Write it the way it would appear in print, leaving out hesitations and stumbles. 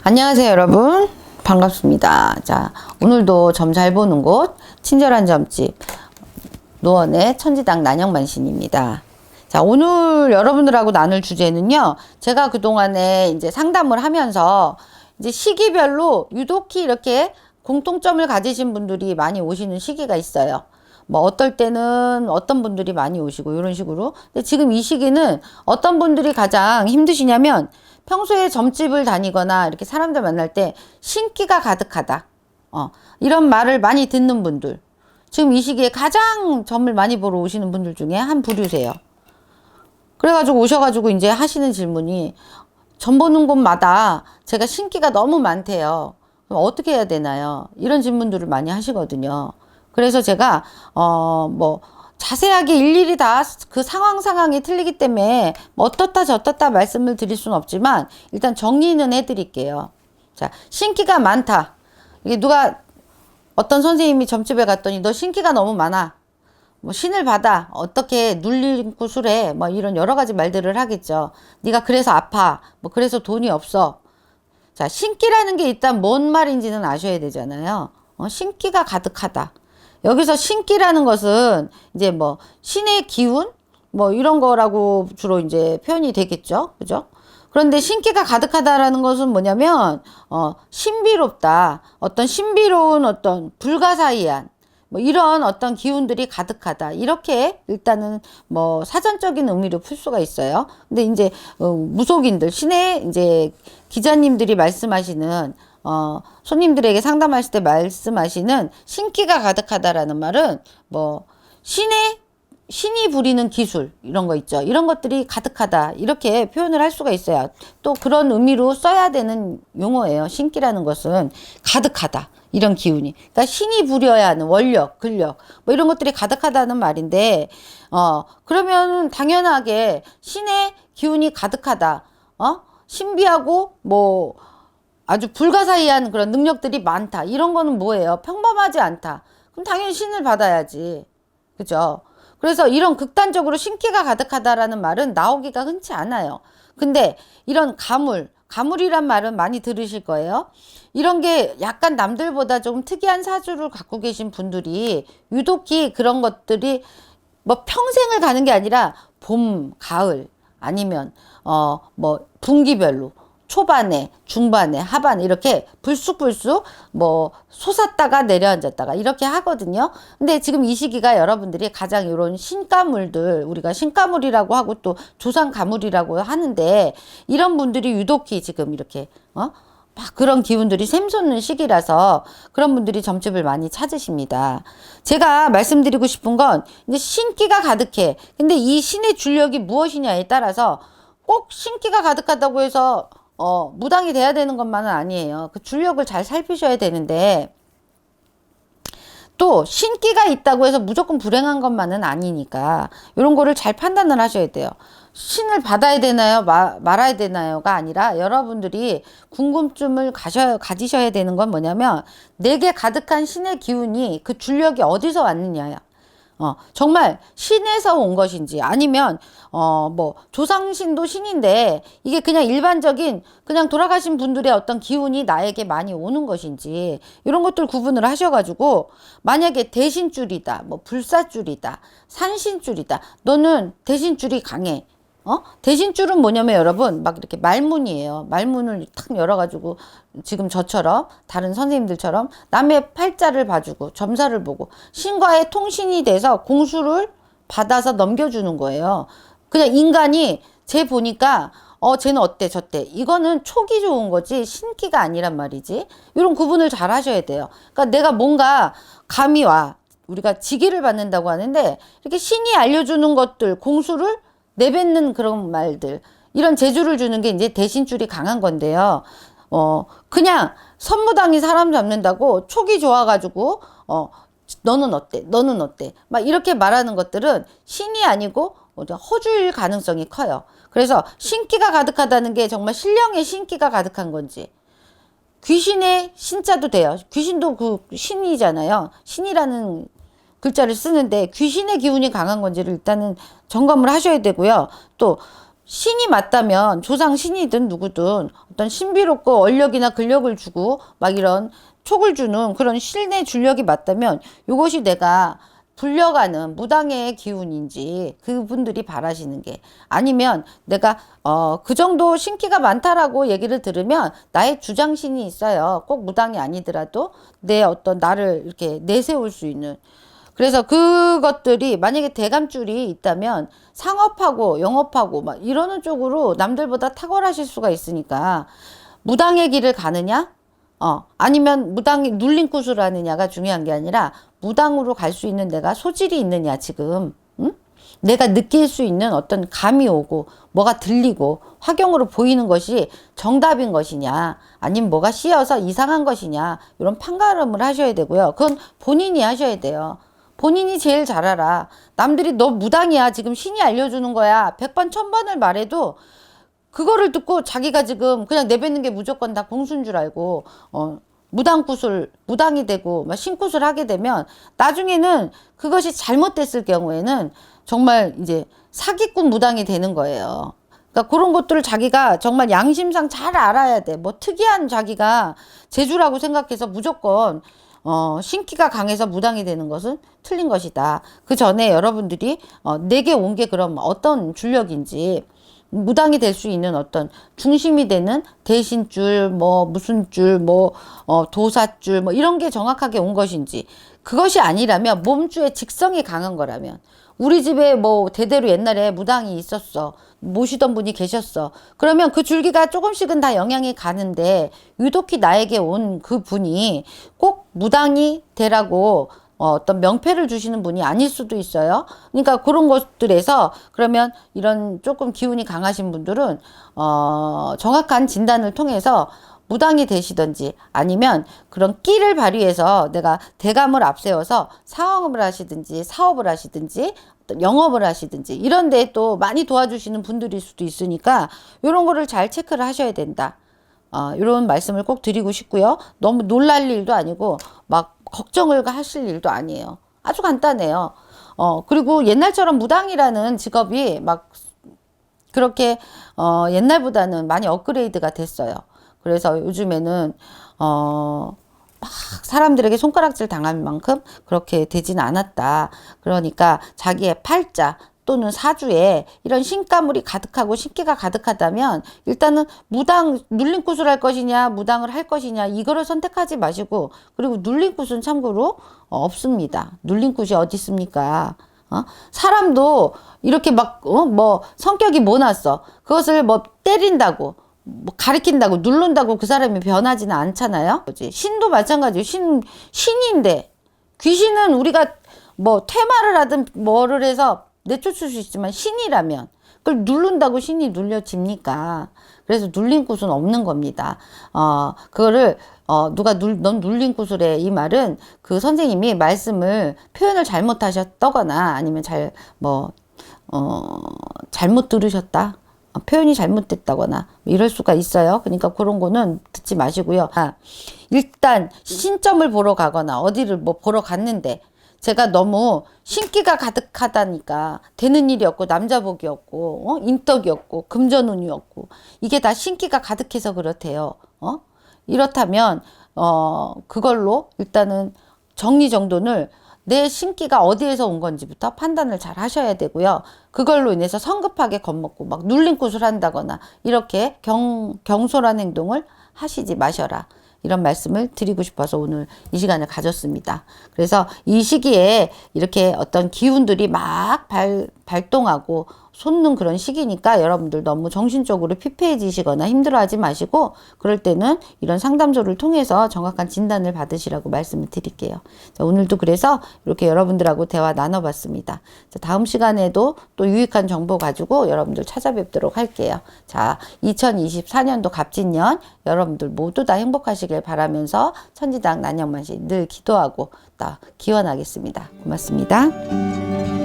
안녕하세요, 여러분. 반갑습니다. 자, 오늘도 점 잘 보는 곳, 친절한 점집, 노원의 천지당 난영만신입니다. 자, 오늘 여러분들하고 나눌 주제는요, 제가 그동안에 이제 상담을 하면서 이제 시기별로 유독히 이렇게 공통점을 가지신 분들이 많이 오시는 시기가 있어요. 뭐 어떨 때는 어떤 분들이 많이 오시고 이런 식으로. 근데 지금 이 시기는 어떤 분들이 가장 힘드시냐면 평소에 점집을 다니거나 이렇게 사람들 만날 때 신기가 가득하다. 이런 말을 많이 듣는 분들. 지금 이 시기에 가장 점을 많이 보러 오시는 분들 중에 한 부류세요. 그래가지고 오셔가지고 이제 하시는 질문이 점 보는 곳마다 제가 신기가 너무 많대요. 그럼 어떻게 해야 되나요? 이런 질문들을 많이 하시거든요. 그래서 제가 뭐 자세하게 일일이 다 그 상황이 틀리기 때문에 뭐 어떻다 저떻다 말씀을 드릴 수는 없지만 일단 정리는 해드릴게요. 자, 신기가 많다. 이게 누가 어떤 선생님이 점집에 갔더니 너 신기가 너무 많아. 뭐 신을 받아. 어떻게 눌린 구슬해. 뭐 이런 여러 가지 말들을 하겠죠. 네가 그래서 아파. 뭐 그래서 돈이 없어. 자, 신기라는 게 일단 뭔 말인지는 아셔야 되잖아요. 신기가 가득하다. 여기서 신기라는 것은 이제 뭐 신의 기운 뭐 이런 거라고 주로 이제 표현이 되겠죠. 그죠? 그런데 신기가 가득하다라는 것은 뭐냐면 신비롭다. 어떤 신비로운 어떤 불가사의한 뭐 이런 어떤 기운들이 가득하다. 이렇게 일단은 뭐 사전적인 의미로 풀 수가 있어요. 근데 이제 무속인들 신의 이제 기자님들이 말씀하시는 손님들에게 상담하실 때 말씀하시는 신기가 가득하다라는 말은 뭐 신이 부리는 기술 이런 거 있죠. 이런 것들이 가득하다 이렇게 표현을 할 수가 있어요. 또 그런 의미로 써야 되는 용어예요. 신기라는 것은 가득하다 이런 기운이. 그러니까 신이 부려야 하는 원력, 근력 뭐 이런 것들이 가득하다는 말인데 그러면 당연하게 신의 기운이 가득하다. 신비하고 뭐 아주 불가사의한 그런 능력들이 많다. 이런 거는 뭐예요? 평범하지 않다. 그럼 당연히 신을 받아야지. 그죠? 그래서 이런 극단적으로 신기가 가득하다라는 말은 나오기가 흔치 않아요. 근데 이런 가물이란 말은 많이 들으실 거예요. 이런 게 약간 남들보다 조금 특이한 사주를 갖고 계신 분들이 유독히 그런 것들이 뭐 평생을 가는 게 아니라 봄, 가을 아니면 뭐 분기별로 초반에, 중반에, 하반에 이렇게 불쑥불쑥 뭐 솟았다가 내려앉았다가 이렇게 하거든요. 근데 지금 이 시기가 여러분들이 가장 이런 신가물들, 우리가 신가물이라고 하고 또 조상가물이라고 하는데 이런 분들이 유독히 지금 이렇게 막 그런 기운들이 샘솟는 시기라서 그런 분들이 점집을 많이 찾으십니다. 제가 말씀드리고 싶은 건 이제 신기가 가득해. 근데 이 신의 줄력이 무엇이냐에 따라서 꼭 신기가 가득하다고 해서 무당이 돼야 되는 것만은 아니에요. 그 줄력을 잘 살피셔야 되는데 또 신기가 있다고 해서 무조건 불행한 것만은 아니니까 이런 거를 잘 판단을 하셔야 돼요. 신을 받아야 되나요? 말아야 되나요?가 아니라 여러분들이 궁금증을 가지셔야 되는 건 뭐냐면 내게 가득한 신의 기운이 그 줄력이 어디서 왔느냐요. 정말 신에서 온 것인지 아니면 뭐 조상신도 신인데 이게 그냥 일반적인 그냥 돌아가신 분들의 어떤 기운이 나에게 많이 오는 것인지 이런 것들 구분을 하셔가지고 만약에 대신줄이다 뭐 불사줄이다 산신줄이다 너는 대신줄이 강해. 대신줄은 뭐냐면 여러분 막 이렇게 말문이에요. 말문을 탁 열어가지고 지금 저처럼 다른 선생님들처럼 남의 팔자를 봐주고 점사를 보고 신과의 통신이 돼서 공수를 받아서 넘겨주는 거예요. 그냥 인간이 쟤 보니까 쟤는 어때 저때 이거는 촉이 좋은 거지 신기가 아니란 말이지. 이런 구분을 잘 하셔야 돼요. 그러니까 내가 뭔가 감이 와 우리가 지기를 받는다고 하는데 이렇게 신이 알려주는 것들 공수를 내뱉는 그런 말들 이런 재주를 주는 게 이제 대신줄이 강한 건데요. 그냥 선무당이 사람 잡는다고 촉이 좋아가지고 너는 어때 너는 어때 막 이렇게 말하는 것들은 신이 아니고 허주일 가능성이 커요. 그래서 신기가 가득하다는 게 정말 신령의 신기가 가득한 건지 귀신의 신자도 돼요. 귀신도 그 신이잖아요. 신이라는 글자를 쓰는데 귀신의 기운이 강한 건지를 일단은 점검을 하셔야 되고요. 또 신이 맞다면 조상 신이든 누구든 어떤 신비롭고 얼력이나 근력을 주고 막 이런 촉을 주는 그런 신의 줄력이 맞다면 이것이 내가 불려가는 무당의 기운인지 그분들이 바라시는 게 아니면 내가 그 정도 신기가 많다라고 얘기를 들으면 나의 주장신이 있어요. 꼭 무당이 아니더라도 내 어떤 나를 이렇게 내세울 수 있는 그래서 그것들이 만약에 대감줄이 있다면 상업하고 영업하고 막 이러는 쪽으로 남들보다 탁월하실 수가 있으니까 무당의 길을 가느냐? 아니면 무당이 눌린 굿을 하느냐가 중요한 게 아니라 무당으로 갈 수 있는 내가 소질이 있느냐 지금. 응? 내가 느낄 수 있는 어떤 감이 오고 뭐가 들리고 화경으로 보이는 것이 정답인 것이냐 아니면 뭐가 씌어서 이상한 것이냐 이런 판가름을 하셔야 되고요. 그건 본인이 하셔야 돼요. 본인이 제일 잘 알아. 남들이 너 무당이야. 지금 신이 알려주는 거야. 100번, 1000번을 말해도 그거를 듣고 자기가 지금 그냥 내뱉는 게 무조건 다 공수인 줄 알고, 무당굿을, 무당이 되고, 막 신굿을 하게 되면 나중에는 그것이 잘못됐을 경우에는 정말 이제 사기꾼 무당이 되는 거예요. 그러니까 그런 것들을 자기가 정말 양심상 잘 알아야 돼. 뭐 특이한 자기가 재주라고 생각해서 무조건 신기가 강해서 무당이 되는 것은 틀린 것이다. 그 전에 여러분들이 내게 온 게 그럼 어떤 줄력인지 무당이 될 수 있는 어떤 중심이 되는 대신줄, 뭐 무슨 줄, 뭐 도사줄, 뭐 이런 게 정확하게 온 것인지 그것이 아니라면 몸주의 직성이 강한 거라면 우리 집에 뭐 대대로 옛날에 무당이 있었어. 모시던 분이 계셨어. 그러면 그 줄기가 조금씩은 다 영향이 가는데 유독히 나에게 온 그 분이 꼭 무당이 되라고 어떤 명패를 주시는 분이 아닐 수도 있어요. 그러니까 그런 것들에서 그러면 이런 조금 기운이 강하신 분들은 정확한 진단을 통해서 무당이 되시든지 아니면 그런 끼를 발휘해서 내가 대감을 앞세워서 사업을 하시든지 사업을 하시든지 영업을 하시든지 이런 데에 또 많이 도와주시는 분들일 수도 있으니까 이런 거를 잘 체크를 하셔야 된다. 이런 말씀을 꼭 드리고 싶고요. 너무 놀랄 일도 아니고 막 걱정을 하실 일도 아니에요. 아주 간단해요. 그리고 옛날처럼 무당이라는 직업이 막 그렇게 옛날보다는 많이 업그레이드가 됐어요. 그래서 요즘에는 막 사람들에게 손가락질 당할 만큼 그렇게 되진 않았다. 그러니까 자기의 팔자 또는 사주에 이런 신가물이 가득하고 신기가 가득하다면 일단은 무당 눌린 굿을 할 것이냐 무당을 할 것이냐 이거를 선택하지 마시고 그리고 눌린 굿은 참고로 없습니다. 눌린 굿이 어디 있습니까? 사람도 이렇게 막 뭐 성격이 모났어. 그것을 뭐 때린다고 뭐 가리킨다고 누른다고 그 사람이 변하지는 않잖아요. 신도 마찬가지예요. 신인데 귀신은 우리가 뭐 퇴마를 하든 뭐를 해서 내쫓을 수 있지만 신이라면 그걸 누른다고 신이 눌려집니까? 그래서 눌린 굿은 없는 겁니다. 그거를 넌 눌린 굿을 해. 이 말은 그 선생님이 말씀을 표현을 잘못하셨다거나 아니면 잘못 들으셨다. 표현이 잘못됐다거나 이럴 수가 있어요. 그러니까 그런 거는 듣지 마시고요. 일단 신점을 보러 가거나 어디를 뭐 보러 갔는데 제가 너무 신기가 가득하다니까 되는 일이 없고 남자복이 없고 인덕이 없고 금전운이 없고 이게 다 신기가 가득해서 그렇대요. 이렇다면 그걸로 일단은 정리정돈을 내 신기가 어디에서 온 건지부터 판단을 잘 하셔야 되고요. 그걸로 인해서 성급하게 겁먹고 막 눌린 굿을 한다거나 이렇게 경솔한 행동을 하시지 마셔라. 이런 말씀을 드리고 싶어서 오늘 이 시간을 가졌습니다. 그래서 이 시기에 이렇게 어떤 기운들이 막 발동하고 솟는 그런 시기니까 여러분들 너무 정신적으로 피폐해지시거나 힘들어하지 마시고 그럴 때는 이런 상담소를 통해서 정확한 진단을 받으시라고 말씀을 드릴게요. 자, 오늘도 그래서 이렇게 여러분들하고 대화 나눠봤습니다. 자, 다음 시간에도 또 유익한 정보 가지고 여러분들 찾아뵙도록 할게요. 자, 2024년도 갑진년 여러분들 모두 다 행복하시길 바라면서 천지당 난영만신 늘 기도하고 또 기원하겠습니다. 고맙습니다.